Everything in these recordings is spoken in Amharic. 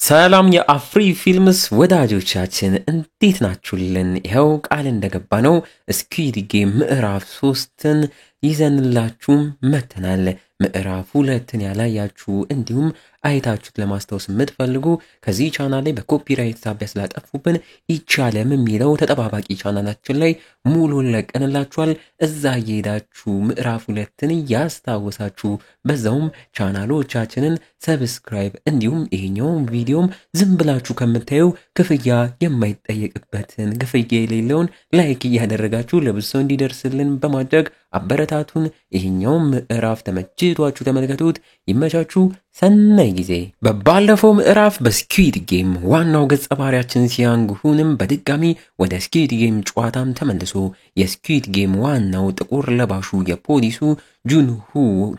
ሰላም የአፍሪ ፊልምስ ወዳጆቻችን እንዴት ናችሁልን? ይኸው ቃል እንደገባነው ስኩዊድ ጌም ምዕራፍ 3ን ይዘንላችሁ መተናል። ምዕራፍ 2ን ያላያችሁ እንዲሁም አይታችሁት ለማስታወስ የምትፈልጉ ከዚህ ቻናል ላይ በኮፒራይት ሳቢያ ስላጠፉብን ይቻለም የሚለው ተጠባባቂ ቻናላችን ላይ ሙሉን ለቀንላችኋል። እዛ እየሄዳችሁ ምዕራፍ 2ን ያስታወሳችሁ በዛውም ቻናሎቻችንን ሰብስክራይብ እንዲሁም ይሄኛውን ቪዲዮም ዝም ብላችሁ ከምታዩ ክፍያ የማይጠየቅበትን ክፍያ የሌለውን ላይክ እያደረጋችሁ ለብዙ ሰው እንዲደርስልን በማድረግ አበረታቱን። ይሄኛውን ምዕራፍ ተመችቷችሁ ተመልከቱት። ይመቻችሁ። ሰናይ ጊዜ። በባለፈው ምዕራፍ በስኩዊድ ጌም ዋናው ገጸ ባህሪያችን ሲያንግ ሁንም በድጋሚ ወደ ስኩዊድ ጌም ጨዋታም ተመልሶ የስኩዊድ ጌም ዋናው ጥቁር ለባሹ የፖሊሱ ጁንሁ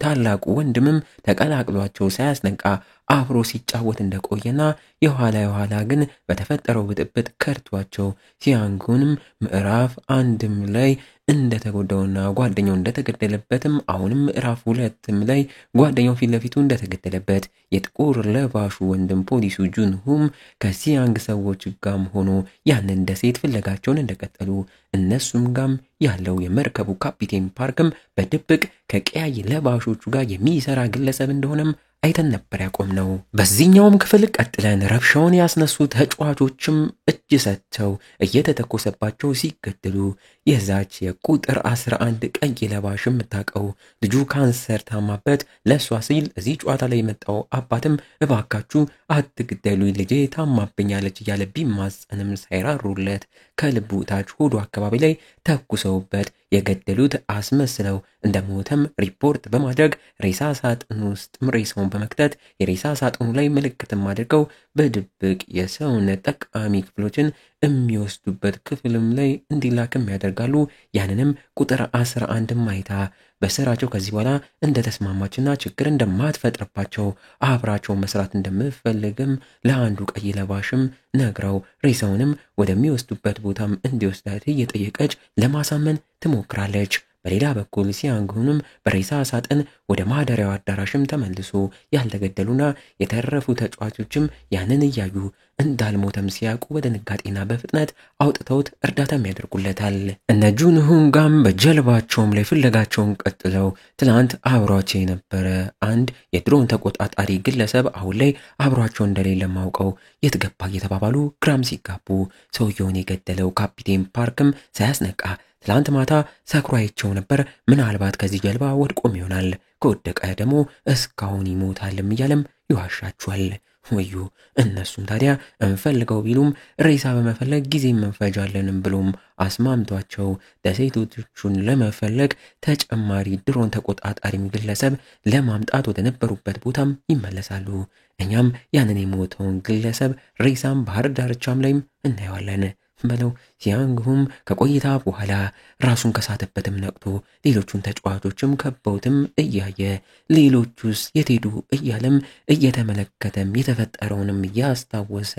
ታላቁ ወንድምም ተቀላቅሏቸው ሳያስነቃ አብሮ ሲጫወት እንደቆየና የኋላ ግን በተፈጠረው ብጥብጥ ከርቷቸው ሲያንጉንም ምዕራፍ 1ም ላይ እንደተጎዳውና ጓደኛው እንደተገደለበትም አሁንም ምዕራፍ 2ም ላይ ጓደኛው ፊት ለፊቱ እንደተገደለበት የጥቁር ለባሹ ወንድም ፖሊሱ ጁንሁም ከሲያንግ ሰዎች ጋም ሆኖ ያንን ደሴት ፍለጋቸውን እንደቀጠሉ እነሱም ጋም ያለው የመርከቡ ካፒቴን ፓርክም በድብቅ ከቀያይ ለባሾቹ ጋር የሚሰራ ግለሰብ እንደሆነም አይተን ነበር ያቆምነው። በዚህኛውም ክፍል ቀጥለን ረብሻውን ያስነሱ ተጫዋቾችም እጅ ሰጥተው እየተተኮሰባቸው ሲገደሉ የዛች የቁጥር 11 ቀይ ለባሽ የምታውቀው ልጁ ካንሰር ታማበት ለሷ ሲል እዚህ ጨዋታ ላይ የመጣው አባትም እባካችሁ አትግደሉ ልጄ ታማብኛለች እያለ ቢማጸንም ሳይራሩለት ከልቡ ታች ሆዱ አካባቢ ላይ ተኩሰውበት የገደሉት አስመስለው እንደሞተም ሪፖርት በማድረግ ሬሳ ሳጥን ውስጥ ሬሳውን በመክተት የሬሳ ሳጥኑ ላይ ምልክትም አድርገው በድብቅ የሰውነት ጠቃሚ ክፍሎችን የሚወስዱበት ክፍልም ላይ እንዲላክም ያደርጋሉ። ያንንም ቁጥር 11 ማይታ በስራቸው ከዚህ በኋላ እንደተስማማችና ችግር እንደማትፈጥርባቸው አብራቸው መስራት እንደምፈልግም ለአንዱ ቀይ ለባሽም ነግረው ሬሳውንም ወደሚወስዱበት ቦታም እንዲወስዳት እየጠየቀች ለማሳመን ትሞክራለች። በሌላ በኩል ሲያንጉንም በሬሳ ሳጥን ወደ ማደሪያው አዳራሽም ተመልሶ ያልተገደሉና የተረፉ ተጫዋቾችም ያንን እያዩ እንዳልሞተም ሲያውቁ በድንጋጤና በፍጥነት አውጥተውት እርዳታም ያደርጉለታል። እነ ጁንሁንጋም በጀልባቸውም ላይ ፍለጋቸውን ቀጥለው ትናንት አብሯቸው የነበረ አንድ የድሮን ተቆጣጣሪ ግለሰብ አሁን ላይ አብሯቸው እንደሌለ ማውቀው የት ገባ እየተባባሉ ግራም ሲጋቡ ሰውየውን የገደለው ካፒቴን ፓርክም ሳያስነቃ ትላንት ማታ ሰክሮ አይቼው ነበር፣ ምናልባት ከዚህ ጀልባ ወድቆም ይሆናል፣ ከወደቀ ደግሞ እስካሁን ይሞታልም እያለም ይዋሻቸዋል። ወዩ እነሱም ታዲያ እንፈልገው ቢሉም ሬሳ በመፈለግ ጊዜ እንፈጃለንም ብሎም አስማምቷቸው ደሴቶቹን ለመፈለግ ተጨማሪ ድሮን ተቆጣጣሪም ግለሰብ ለማምጣት ወደ ነበሩበት ቦታም ይመለሳሉ። እኛም ያንን የሞተውን ግለሰብ ሬሳም ባህር ዳርቻም ላይም እናየዋለን በለው። ሲያንጉም ከቆይታ በኋላ ራሱን ከሳተበትም ነቅቶ ሌሎቹን ተጫዋቾችም ከበውትም እያየ ሌሎቹስ የትሄዱ እያለም እየተመለከተም የተፈጠረውንም እያስታወሰ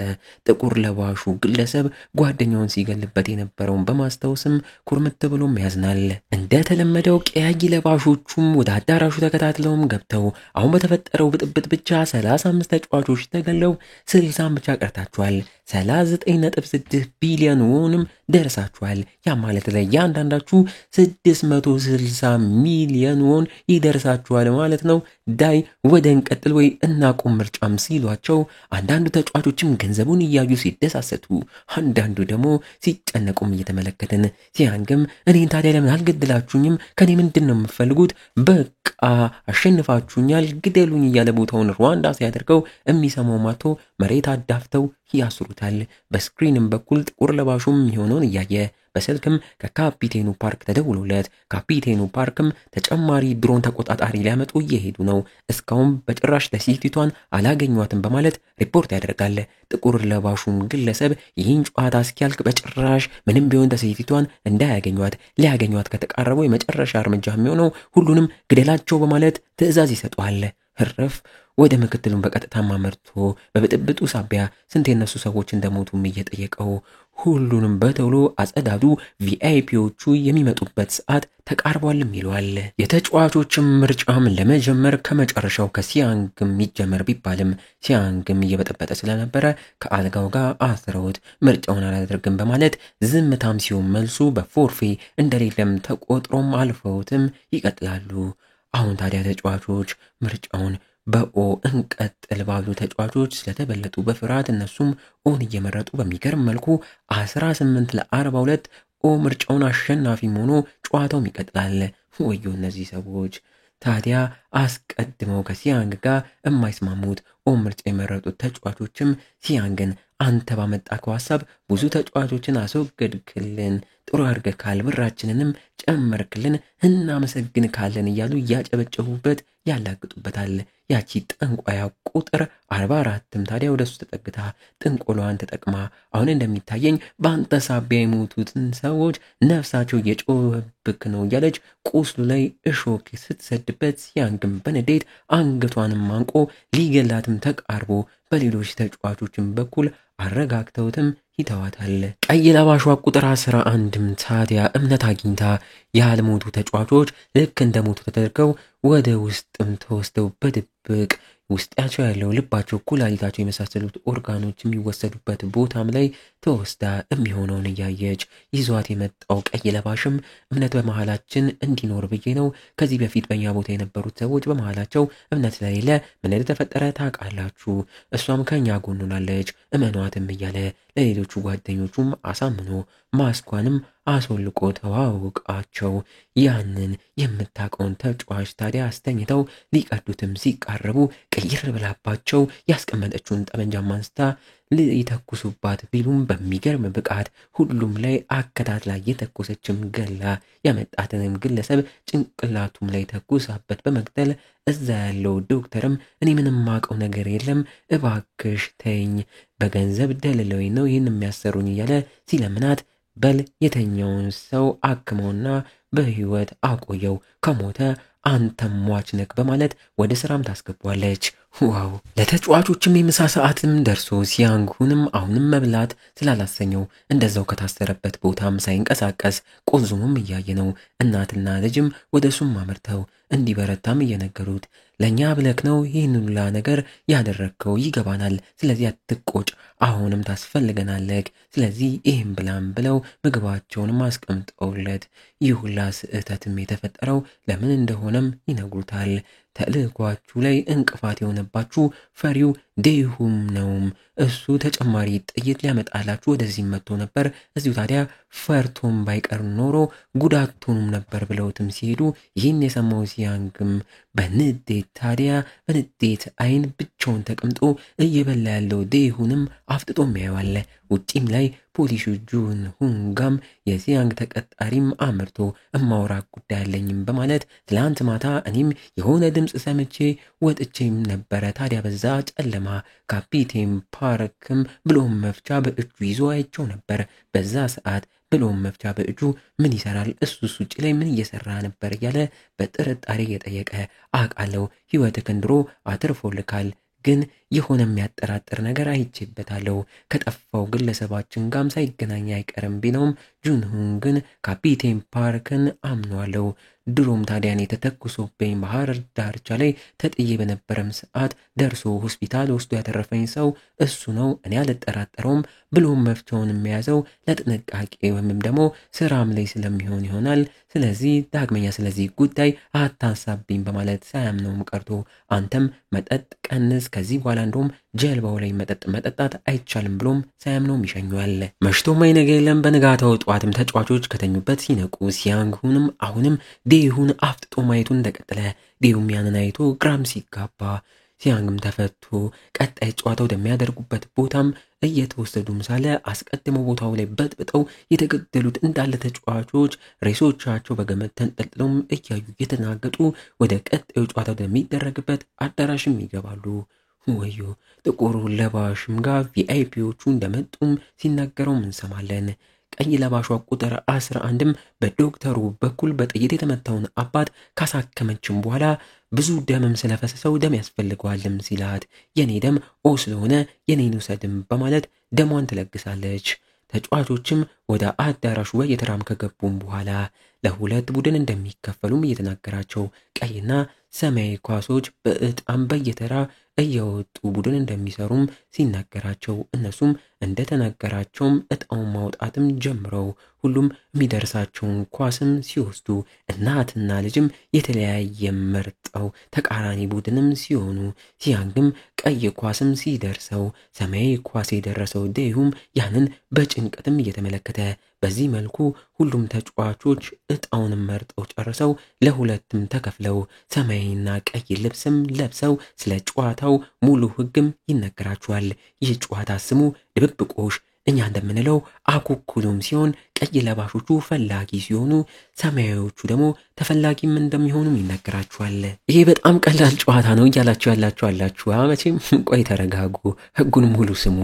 ጥቁር ለባሹ ግለሰብ ጓደኛውን ሲገልበት የነበረውን በማስታወስም ኩርምት ብሎም ያዝናል። እንደተለመደው ቀያይ ለባሾቹም ወደ አዳራሹ ተከታትለውም ገብተው አሁን በተፈጠረው ብጥብጥ ብቻ 35 ተጫዋቾች ተገለው 60 ብቻ ቀርታቸዋል። 39.6 ቢሊዮን ወንም ደርሳችኋል። ያ ማለት ላይ ያንዳንዳችሁ 660 ሚሊዮን ወን ይደርሳችኋል ማለት ነው። ዳይ ወደ እንቀጥል ወይ እናቁም ምርጫም ሲሏቸው አንዳንዱ ተጫዋቾችም ገንዘቡን እያዩ ሲደሳሰቱ፣ አንዳንዱ ደግሞ ሲጨነቁም እየተመለከትን ሲያንግም እኔን ታዲያ ለምን አልገድላችሁኝም? ከኔ ምንድን ነው የምትፈልጉት? በቃ አሸንፋችሁኛል ግደሉኝ እያለ ቦታውን ሩዋንዳ ሲያደርገው የሚሰማው ማቶ መሬት አዳፍተው ያስሩታል። በስክሪንም በኩል ጥቁር ለባሹም የሆነውን እያየ በስልክም ከካፒቴኑ ፓርክ ተደውሎለት ካፒቴኑ ፓርክም ተጨማሪ ድሮን ተቆጣጣሪ ሊያመጡ እየሄዱ ነው፣ እስካሁን በጭራሽ ደሴቲቷን አላገኟትም በማለት ሪፖርት ያደርጋል። ጥቁር ለባሹም ግለሰብ ይህን ጨዋታ እስኪያልቅ በጭራሽ ምንም ቢሆን ደሴቲቷን እንዳያገኟት፣ ሊያገኟት ከተቃረቡ የመጨረሻ እርምጃ የሚሆነው ሁሉንም ግደላቸው በማለት ትዕዛዝ ይሰጠዋል። ህረፍ ወደ ምክትሉን በቀጥታ አመርቶ በብጥብጡ ሳቢያ ስንት የነሱ ሰዎች እንደሞቱም እየጠየቀው ሁሉንም በቶሎ አጸዳዱ፣ ቪአይፒዎቹ የሚመጡበት ሰዓት ተቃርቧልም ይለዋል። የተጫዋቾችም ምርጫም ለመጀመር ከመጨረሻው ከሲያንግም ይጀመር ቢባልም ሲያንግም እየበጠበጠ ስለነበረ ከአልጋው ጋር አስረውት ምርጫውን አላደርግም በማለት ዝምታም ሲሆን መልሱ በፎርፌ እንደሌለም ተቆጥሮም አልፈውትም ይቀጥላሉ። አሁን ታዲያ ተጫዋቾች ምርጫውን በኦ እንቀጥል ባሉ ተጫዋቾች ስለተበለጡ በፍርሃት እነሱም ኦን እየመረጡ በሚገርም መልኩ 18-42 ኦ ምርጫውን አሸናፊም ሆኖ ጨዋታውም ይቀጥላል። ወዮ እነዚህ ሰዎች! ታዲያ አስቀድመው ከሲያንግ ጋር የማይስማሙት ኦ ምርጫ የመረጡት ተጫዋቾችም ሲያንግን አንተ ባመጣከው ሀሳብ ብዙ ተጫዋቾችን አስወገድክልን፣ ጥሩ አድርገካል፣ ብራችንንም ጨመርክልን፣ እናመሰግንካለን እያሉ እያጨበጨቡበት ያላግጡበታል። ያቺ ጠንቋያ ቁጥር 44ም ታዲያ ወደሱ ተጠግታ ጥንቆሏን ተጠቅማ አሁን እንደሚታየኝ በአንተ ሳቢያ የሞቱትን ሰዎች ነፍሳቸው እየጮኸብክ ነው እያለች ቁስሉ ላይ እሾክ ስትሰድበት ሲያንግም በንዴት አንገቷንም አንቆ ሊገላትም ተቃርቦ በሌሎች ተጫዋቾችም በኩል አረጋግተውትም ይተዋታል። ቀይ ለባሿ ቁጥር 11ም ታዲያ እምነት አግኝታ ያልሞቱ ተጫዋቾች ልክ እንደሞቱ ተደርገው ወደ ውስጥም ተወስደው በድብቅ ውስጣቸው ያለው ልባቸው፣ ኩላሊታቸው የመሳሰሉት ኦርጋኖች የሚወሰዱበት ቦታም ላይ ተወስዳ የሚሆነውን እያየች ይዟት የመጣው ቀይ ለባሽም እምነት በመሃላችን እንዲኖር ብዬ ነው። ከዚህ በፊት በእኛ ቦታ የነበሩት ሰዎች በመሃላቸው እምነት ስለሌለ ምን እንደተፈጠረ ታውቃላችሁ። እሷም ከኛ ጎን ሆናለች እመኗትም እያለ ለሌሎቹ ጓደኞቹም አሳምኖ ማስኳንም አስወልቆ ተዋውቃቸው ያንን የምታውቀውን ተጫዋች ታዲያ አስተኝተው ሊቀዱትም ሲቃረቡ ቅይር ብላባቸው ያስቀመጠችውን ጠመንጃ አንስታ ሊተኩሱባት ቢሉም በሚገርም ብቃት ሁሉም ላይ አከታትላ የተኮሰችም ገላ ያመጣትንም ግለሰብ ጭንቅላቱም ላይ ተኩሳበት በመግደል እዛ ያለው ዶክተርም እኔ ምንም ማቀው ነገር የለም እባክሽ ተይኝ፣ በገንዘብ ደልለውኝ ነው ይህን የሚያሰሩኝ እያለ ሲለምናት በል የተኛውን ሰው አክመውና በህይወት አቆየው፣ ከሞተ አንተም ሟች ነክ በማለት ወደ ስራም ታስገቧለች። ዋው! ለተጫዋቾችም የምሳ ሰዓትም ደርሶ ሲያንጉንም አሁንም መብላት ስላላሰኘው እንደዛው ከታሰረበት ቦታም ሳይንቀሳቀስ ቆዝሙም እያየ ነው። እናትና ልጅም ወደ እሱም አመርተው እንዲበረታም እየነገሩት ለእኛ ብለክ ነው ይህን ሁላ ነገር ያደረግከው፣ ይገባናል፣ ስለዚህ አትቆጭ፣ አሁንም ታስፈልገናለክ፣ ስለዚህ ይህም ብላም ብለው ምግባቸውንም አስቀምጠውለት ይህ ሁላ ስህተትም የተፈጠረው ለምን እንደሆነም ይነግሩታል። ተልእኳችሁ ላይ እንቅፋት የሆነባችሁ ፈሪው ዴሁም ነውም። እሱ ተጨማሪ ጥይት ሊያመጣላችሁ ወደዚህ መጥቶ ነበር። እዚሁ ታዲያ ፈርቶም ባይቀር ኖሮ ጉዳቱንም ነበር ብለውትም ሲሄዱ ይህን የሰማው ሲያንግም በንዴት ታዲያ በንዴት አይን ብቻውን ተቀምጦ እየበላ ያለው ዴሁንም አፍጥጦም ያየዋል። ውጪም ላይ ፖሊሱ ጁን ሁንጋም የሲያንግ ተቀጣሪም አምርቶ እማውራ ጉዳይ አለኝም በማለት ትላንት ማታ እኔም የሆነ ድምፅ ሰምቼ ወጥቼም ነበረ። ታዲያ በዛ ጨለማ ካፒቴን ፓርክም ብሎም መፍቻ በእጁ ይዞ አይቸው ነበር። በዛ ሰዓት ብሎም መፍቻ በእጁ ምን ይሰራል? እሱስ ውጭ ላይ ምን እየሰራ ነበር? እያለ በጥርጣሬ እየጠየቀ አውቃለሁ ህይወትህን ድሮ አትርፎልካል፣ ግን የሆነ የሚያጠራጥር ነገር አይቼበታለሁ። ከጠፋው ግለሰባችን ጋም ሳይገናኝ አይቀርም ቢለውም ጁንሁን ግን ካፒቴን ፓርክን አምኗለሁ። ድሮም ታዲያን የተተኩሶብኝ ባህር ዳርቻ ላይ ተጥዬ በነበረም ሰዓት ደርሶ ሆስፒታል ወስዶ ያተረፈኝ ሰው እሱ ነው፣ እኔ አልጠራጠረውም። ብሎም መፍቻውን የሚያዘው ለጥንቃቄ ወይም ደግሞ ስራም ላይ ስለሚሆን ይሆናል። ስለዚህ ዳግመኛ ስለዚህ ጉዳይ አታሳብኝ በማለት ሳያምነውም ቀርቶ አንተም መጠጥ ቀንስ፣ ከዚህ በኋላ እንደውም ጀልባው ላይ መጠጥ መጠጣት አይቻልም ብሎም ሳያምነውም ይሸኘዋል። መሽቶም አይነገ የለም። በንጋታው ጠዋትም ተጫዋቾች ከተኙበት ሲነቁ ሲያንጉንም አሁንም ዴሁን አፍጥጦ ማየቱን እንደቀጠለ፣ ዴሁም ያንን አይቶ ግራም ሲጋባ ሲያንግም ተፈቶ ቀጣይ ጨዋታ ወደሚያደርጉበት ቦታም እየተወሰዱም ሳለ አስቀድመው ቦታው ላይ በጥብጠው የተገደሉት እንዳለ ተጫዋቾች ሬሶቻቸው በገመድ ተንጠልጥለውም እያዩ እየተናገጡ ወደ ቀጣዩ ጨዋታ ወደሚደረግበት አዳራሽም ይገባሉ። ወዮ! ጥቁሩ ለባሽም ጋር ቪአይፒዎቹ እንደመጡም ሲናገረውም እንሰማለን። ቀይ ለባሿ ቁጥር 11ም በዶክተሩ በኩል በጥይት የተመታውን አባት ካሳከመችም በኋላ ብዙ ደምም ስለፈሰሰው ደም ያስፈልገዋልም ሲላት የኔ ደም ኦ ስለሆነ የኔን ውሰድም በማለት ደሟን ትለግሳለች። ተጫዋቾችም ወደ አዳራሹ በየተራም ከገቡም በኋላ ለሁለት ቡድን እንደሚከፈሉም እየተናገራቸው ቀይና ሰማያዊ ኳሶች በእጣም በየተራ እየወጡ ቡድን እንደሚሰሩም ሲናገራቸው እነሱም እንደተናገራቸውም እጣውን ማውጣትም ጀምረው ሁሉም የሚደርሳቸውን ኳስም ሲወስዱ እናትና ልጅም የተለያየ መርጠው ተቃራኒ ቡድንም ሲሆኑ ሲያንግም ቀይ ኳስም ሲደርሰው ሰማያዊ ኳስ የደረሰው ዴሁም ያንን በጭንቀትም እየተመለከተ በዚህ መልኩ ሁሉም ተጫዋቾች እጣውንም መርጠው ጨርሰው ለሁለትም ተከፍለው ሰማያዊና ቀይ ልብስም ለብሰው ስለ ጨዋታው ሙሉ ህግም ይነገራቸዋል። ይህ ጨዋታ ስሙ ድብብቆሽ እኛ እንደምንለው አኩኩሉም ሲሆን ቀይ ለባሾቹ ፈላጊ ሲሆኑ ሰማያዊዎቹ ደግሞ ተፈላጊም እንደሚሆኑም ይነገራቸዋል። ይሄ በጣም ቀላል ጨዋታ ነው እያላችሁ ያላችሁ መቼም ቆይ ተረጋጉ፣ ህጉን ሙሉ ስሙ።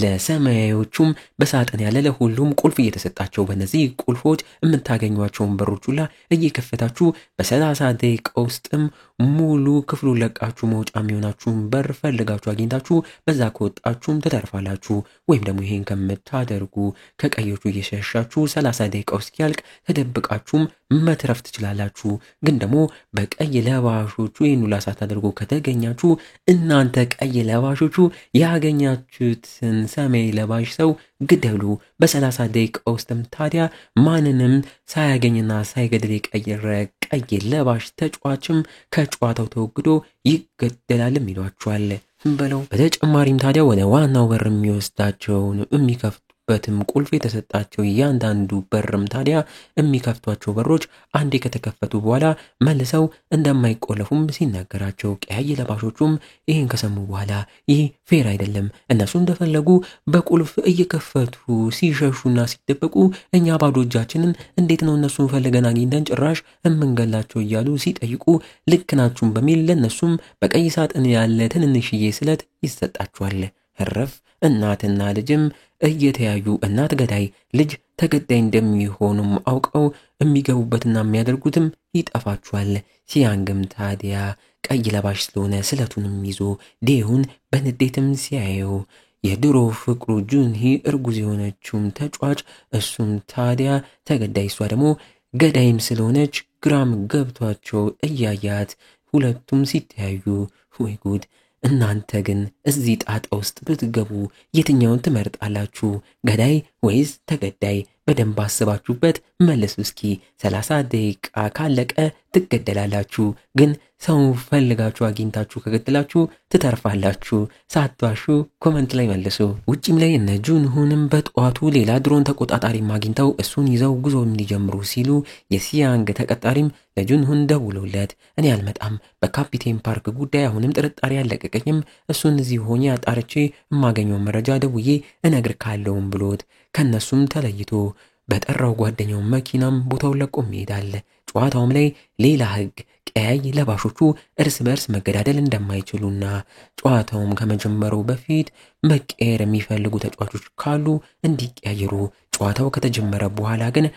ለሰማያዊዎቹም በሳጥን ያለ ለሁሉም ቁልፍ እየተሰጣቸው በእነዚህ ቁልፎች የምታገኟቸውን በሮች ሁላ እየከፈታችሁ በ30 ደቂቃ ውስጥም ሙሉ ክፍሉን ለቃችሁ መውጫ የሚሆናችሁን በር ፈልጋችሁ አግኝታችሁ በዛ ከወጣችሁም ትተርፋላችሁ። ወይም ደግሞ ይሄን ከምታደርጉ ከቀዮቹ እየሸሻችሁ 30 ደቂቃው እስኪያልቅ ተደብቃችሁም መትረፍ ትችላላችሁ። ግን ደግሞ በቀይ ለባሾቹ ይህን ሁላ ሳታደርጉ ከተገኛችሁ እናንተ ቀይ ለባሾቹ ያገኛችሁትን ሰማያዊ ለባሽ ሰው ግደሉ። በ30 ደቂቃ ውስጥም ታዲያ ማንንም ሳያገኝና ሳይገድል የቀየረ ቀይ ለባሽ ተጫዋችም ከጨዋታው ተወግዶ ይገደላልም ይሏቸዋል በለው። በተጨማሪም ታዲያ ወደ ዋናው በር የሚወስዳቸውን የሚከፍቱበትም ቁልፍ የተሰጣቸው እያንዳንዱ በርም ታዲያ የሚከፍቷቸው በሮች አንዴ ከተከፈቱ በኋላ መልሰው እንደማይቆለፉም ሲናገራቸው ቀይ ለባሾቹም ይህን ከሰሙ በኋላ ይህ ፌር አይደለም፣ እነሱ እንደፈለጉ በቁልፍ እየከፈቱ ሲሸሹና ሲደበቁ እኛ ባዶ እጃችንን እንዴት ነው እነሱን ፈልገን አግኝተን ጭራሽ እምንገላቸው እያሉ ሲጠይቁ ልክ ናችሁም በሚል ለነሱም በቀይ ሳጥን ያለ ትንንሽዬ ስለት ይሰጣቸዋል። ህረፍ እናትና ልጅም እየተያዩ እናት ገዳይ ልጅ ተገዳይ እንደሚሆኑም አውቀው የሚገቡበትና የሚያደርጉትም ይጠፋቸዋል። ሲያንግም ታዲያ ቀይ ለባሽ ስለሆነ ስለቱንም ይዞ ዴሁን በንዴትም ሲያየው የድሮ ፍቅሩ ጁንሂ እርጉዝ የሆነችውም ተጫዋች እሱም ታዲያ ተገዳይ እሷ ደግሞ ገዳይም ስለሆነች ግራም ገብቷቸው እያያት ሁለቱም ሲተያዩ ወይ ጉድ! እናንተ ግን እዚህ ጣጣ ውስጥ ብትገቡ የትኛውን ትመርጣላችሁ? ገዳይ ወይስ ተገዳይ? በደንብ አስባችሁበት መልሱ እስኪ። 30 ደቂቃ ካለቀ ትገደላላችሁ፣ ግን ሰው ፈልጋችሁ አግኝታችሁ ከገደላችሁ ትተርፋላችሁ። ሳትዋሹ ኮመንት ላይ መልሱ። ውጪም ላይ እነ ጁንሁንም በጠዋቱ ሌላ ድሮን ተቆጣጣሪ አግኝተው እሱን ይዘው ጉዞ እንዲጀምሩ ሲሉ የሲያንግ ተቀጣሪም ለጁንሁን ደውሎለት እኔ አልመጣም፣ በካፒቴን ፓርክ ጉዳይ አሁንም ጥርጣሬ ያለቀቀኝም፣ እሱን እዚህ ሆኜ አጣርቼ የማገኘው መረጃ ደውዬ እነግርካለሁም ብሎት ከነሱም ተለይቶ በጠራው ጓደኛው መኪናም ቦታውን ለቆ ይሄዳል። ጨዋታውም ላይ ሌላ ህግ ቀይ ለባሾቹ እርስ በርስ መገዳደል እንደማይችሉና ጨዋታውም ከመጀመሩ በፊት መቀየር የሚፈልጉ ተጫዋቾች ካሉ እንዲቀያየሩ፣ ጨዋታው ከተጀመረ በኋላ ግን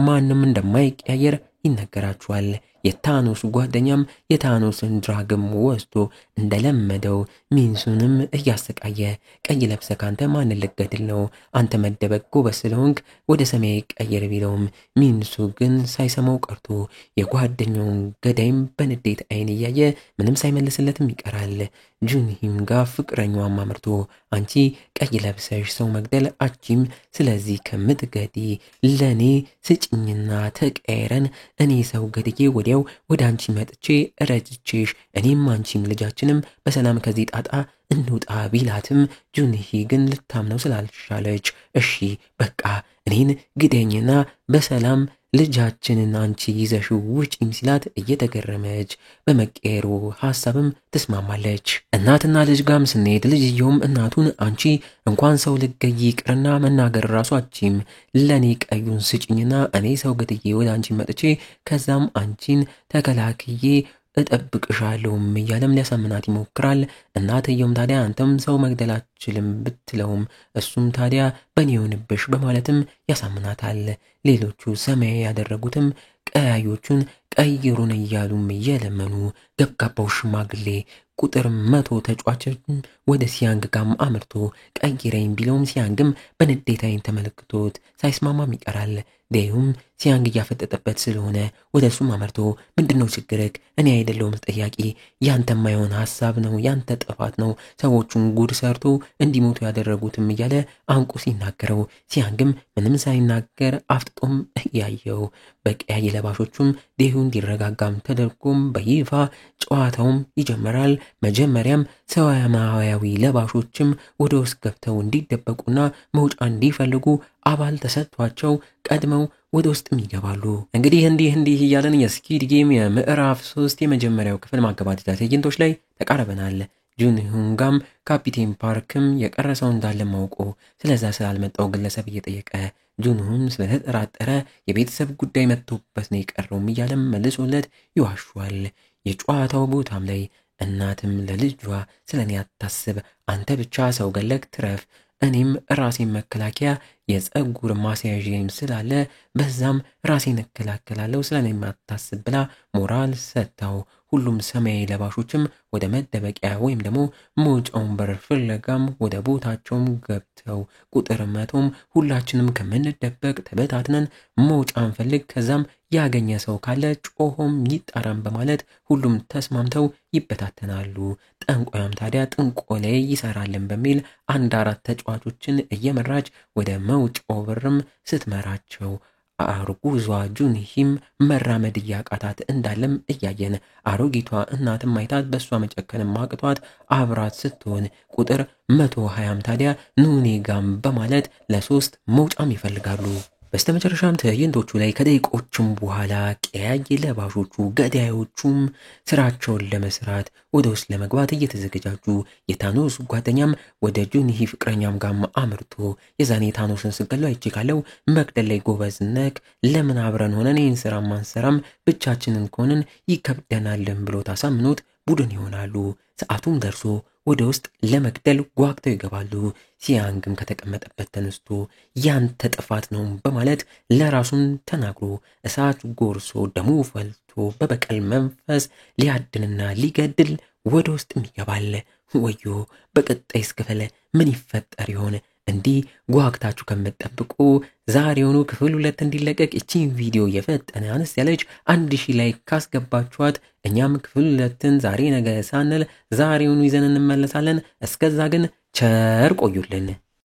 ማንም እንደማይቀያየር ይነገራቸዋል። የታኖስ ጓደኛም የታኖስን ድራግም ወስዶ እንደለመደው ሚንሱንም እያሰቃየ ቀይ ለብሰ ካንተ ማን ልገድል ነው? አንተ መደበቅ ጎበዝ ስለሆንክ ወደ ሰማይ ቀየር ቢለውም ሚንሱ ግን ሳይሰማው ቀርቶ የጓደኛውን ገዳይም በንዴት አይን እያየ ምንም ሳይመልስለትም ይቀራል። ጁንሂም ጋር ፍቅረኛዋም አምርቶ አንቺ ቀይ ለብሰሽ ሰው መግደል አቺም፣ ስለዚህ ከምትገዲ ለኔ ስጭኝና ተቀየረን እኔ ሰው ገድዬ ወዲያው ወደ አንቺ መጥቼ ረጅቼሽ እኔም አንቺም ልጃችንም በሰላም ከዚህ ጣጣ እንውጣ ቢላትም ጁንሂ ግን ልታምነው ስላልቻለች እሺ በቃ እኔን ግደኝና በሰላም ልጃችንን አንቺ ይዘሽው ውጪም ሲላት እየተገረመች በመቀየሩ ሐሳብም ተስማማለች። እናትና ልጅ ጋም ስንሄድ ልጅየውም እናቱን አንቺ እንኳን ሰው ልገይ ይቅርና መናገር ራሱ አቺም ለኔ ቀዩን ስጭኝና እኔ ሰው ገድዬ ወደ አንቺ መጥቼ ከዛም አንቺን ተከላክዬ እጠብቅሻለሁም እያለም ሊያሳምናት ይሞክራል። እናትየውም ታዲያ አንተም ሰው መግደል አትችልም ብትለውም እሱም ታዲያ በኔ ይሁንብሽ በማለትም ያሳምናታል። ሌሎቹ ሰማያዊ ያደረጉትም ቀያዮቹን ቀይሩን እያሉም እየለመኑ ገብጋባው ሽማግሌ ቁጥር 100 ተጫዋቾችን ወደ ሲያንግ ጋም አምርቶ ቀይረኝ ቢለውም ሲያንግም በንዴት አይን ተመልክቶት ሳይስማማም ይቀራል። ዴዩም ሲያንግ እያፈጠጠበት ስለሆነ ወደ እሱም አመርቶ ምንድነው ችግርክ? እኔ አይደለሁም ተጠያቂ፣ ያንተ ማይሆን ሐሳብ ነው፣ ያንተ ጥፋት ነው ሰዎቹን ጉድ ሰርቶ እንዲሞቱ ያደረጉትም እያለ አንቆ ሲናገረው ሲያንግም ምንም ሳይናገር አፍጥጦም ያየው። በቀያይ ለባሾቹም ዴዩ እንዲረጋጋም ተደርጎም በይፋ ጨዋታውም ይጀምራል። መጀመሪያም ሰማያዊ ለባሾችም ወደ ውስጥ ገብተው እንዲደበቁና መውጫ እንዲፈልጉ አባል ተሰጥቷቸው ቀድመው ወደ ውስጥም ይገባሉ። እንዲህ እያለን የስኩዊድ ጌም የምዕራፍ 3 የመጀመሪያው ክፍል ማገባደጃ ትዕይንቶች ላይ ተቃርበናል። ጁንሁንጋም ካፒቴን ፓርክም የቀረሰው እንዳለ ማውቆ ስለዛ ስላልመጣው ግለሰብ እየጠየቀ ጁንሁን ስለተጠራጠረ የቤተሰብ ጉዳይ መጥቶበት ነው የቀረውም እያለም መልሶለት ይዋሻል። የጨዋታው ቦታም ላይ እናትም ለልጇ ስለኔ አታስብ፣ አንተ ብቻ ሰው ገለክ ትረፍ፣ እኔም ራሴን መከላከያ የጸጉር ማስያዣም ስላለ በዛም ራሴን እከላከላለሁ ስለኔም አታስብ ብላ ሞራል ሰጥታው ሁሉም ሰማያዊ ለባሾችም ወደ መደበቂያ ወይም ደግሞ መውጫውን በር ፍለጋም ወደ ቦታቸውም ገብተው ቁጥር 100ም ሁላችንም ከምንደበቅ ተበታትነን መውጫን ፈልግ፣ ከዛም ያገኘ ሰው ካለ ጮሆም ይጣራም በማለት ሁሉም ተስማምተው ይበታተናሉ። ጠንቋያም ታዲያ ጥንቆላ ይሰራልን በሚል 4 ተጫዋቾችን እየመራች ወደ መውጫው በርም ስትመራቸው አርጉዟ ጁንሂም መራመድ እያቃታት እንዳለም እያየን አሮጊቷ እናትም አይታት በሷ መጨከንም አቅቷት አብራት ስትሆን ቁጥር 120 ታዲያ ኑኔጋም በማለት ለ3 መውጫም ይፈልጋሉ። በስተመጨረሻም ትዕይንቶቹ ላይ ከደቂቆችም በኋላ ቀያይ ለባሾቹ ገዳዮቹም ስራቸውን ለመስራት ወደ ውስጥ ለመግባት እየተዘገጃጁ የታኖስ ጓደኛም ወደ ጁንሂ ፍቅረኛም ጋር አምርቶ የዛኔ ታኖስን ስገለው አይቼካለው መግደል ላይ ጎበዝነክ፣ ለምን አብረን ሆነን ይህን ስራ ማንሰራም ብቻችንን ከሆንን ይከብደናልን ብሎ ታሳምኖት ቡድን ይሆናሉ። ሰዓቱም ደርሶ ወደ ውስጥ ለመግደል ጓግተው ይገባሉ። ሲያንግም ከተቀመጠበት ተነስቶ ያንተ ጥፋት ነው በማለት ለራሱን ተናግሮ እሳት ጎርሶ ደሙ ፈልቶ በበቀል መንፈስ ሊያድንና ሊገድል ወደ ውስጥም ይገባል። ወዮ በቀጣይ ክፍል ምን ይፈጠር ይሆን? እንዲህ ጓግታችሁ ከምትጠብቁ ዛሬውኑ ክፍል 2 እንዲለቀቅ እቺን ቪዲዮ የፈጠነ አነስ ያለች 1000 ላይክ ካስገባችኋት እኛም ክፍል 2ን ዛሬ ነገ ሳንል ዛሬውኑ ይዘን እንመለሳለን። እስከዛ ግን ቸር ቆዩልን።